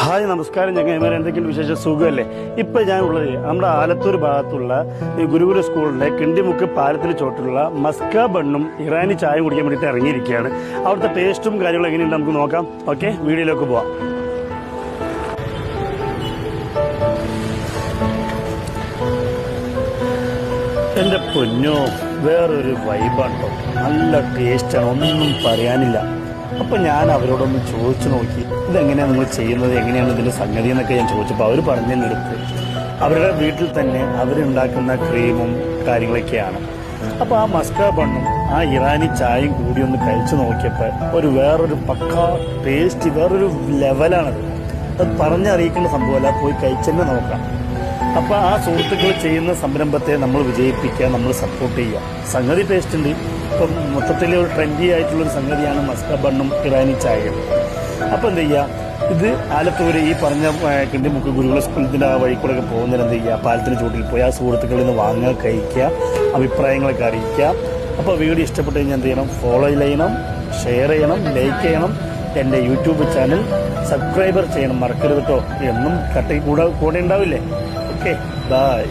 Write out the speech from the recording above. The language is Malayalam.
ഹായ് നമസ്കാരം. ഞങ്ങൾ എന്തൊക്കെയാണ് വിശേഷ സുഖമല്ലേ? ഇപ്പം ഞാൻ ഉള്ളത് നമ്മുടെ ആലത്തൂർ ഭാഗത്തുള്ള ഈ ഗുരുകുല സ്കൂളിൻ്റെ കിണ്ടിമുക്ക് പാലത്തിന് ചോട്ടുള്ള മസ്ക ബണ്ണും ഇറാനി ചായയും കുടിക്കാൻ വേണ്ടിയിട്ട് ഇറങ്ങിയിരിക്കുകയാണ്. അവിടുത്തെ ടേസ്റ്റും കാര്യങ്ങളും എങ്ങനെയുണ്ട് നമുക്ക് നോക്കാം. ഓക്കെ, വീഡിയോയിലേക്ക് പോവാം. എൻ്റെ പൊന്നോ, വേറൊരു വൈബാട്ടോ, നല്ല ടേസ്റ്റാണ്, ഒന്നും പറയാനില്ല. അപ്പം ഞാൻ അവരോടൊന്ന് ചോദിച്ചു നോക്കി, ഇതെങ്ങനെയാണ് നിങ്ങൾ ചെയ്യുന്നത്, എങ്ങനെയാണ് ഇതിൻ്റെ സംഗതി എന്നൊക്കെ ഞാൻ ചോദിച്ചപ്പോൾ അവർ പറഞ്ഞു തന്നെടുത്ത് അവരുടെ വീട്ടിൽ തന്നെ അവരുണ്ടാക്കുന്ന ക്രീമും കാര്യങ്ങളൊക്കെയാണ്. അപ്പോൾ ആ മസ്ക ബണ്ണും ആ ഇറാനി ചായയും കൂടി ഒന്ന് കഴിച്ചു നോക്കിയപ്പോൾ വേറൊരു പക്കാ ടേസ്റ്റ്, വേറൊരു ലെവലാണത്. അത് പറഞ്ഞറിയിക്കേണ്ട സംഭവമല്ല, പോയി കഴിച്ചെന്നെ നോക്കാം. അപ്പോൾ ആ സുഹൃത്തുക്കൾ ചെയ്യുന്ന സംരംഭത്തെ നമ്മൾ വിജയിപ്പിക്കുക, നമ്മൾ സപ്പോർട്ട് ചെയ്യുക. സംഗതി ടേസ്റ്റ് ഉണ്ട്. ഇപ്പം മൊത്തത്തിൽ ഒരു ട്രെൻഡി ആയിട്ടുള്ളൊരു സംഗതിയാണ് മസ്ക ബണ്ണും ഇറാനി ചായയും. അപ്പോൾ എന്ത് ചെയ്യുക, ഇത് ആലത്തൂര് ഈ പറഞ്ഞ കിണ്ടിമുക്ക് ഗുരുകുല സ്കൂളിൻ്റെ ആ വഴിക്കൂടെ പോകുന്നതിന് എന്ത് ചെയ്യുക, പാലത്തിന് ചൂട്ടിൽ പോയി ആ സുഹൃത്തുക്കളിൽ നിന്ന് വാങ്ങുക, കഴിക്കുക, അഭിപ്രായങ്ങളൊക്കെ അറിയിക്കുക. അപ്പോൾ വീഡിയോ ഇഷ്ടപ്പെട്ട് കഴിഞ്ഞാൽ എന്ത് ചെയ്യണം, ഫോളോ ചെയ്യണം, ഷെയർ ചെയ്യണം, ലൈക്ക് ചെയ്യണം. എൻ്റെ യൂട്യൂബ് ചാനൽ സബ്സ്ക്രൈബർ ചെയ്യണം, മറക്കരുത് കേട്ടോ. എന്നും കൂടെ ഉണ്ടാവില്ലേ? Okay, by.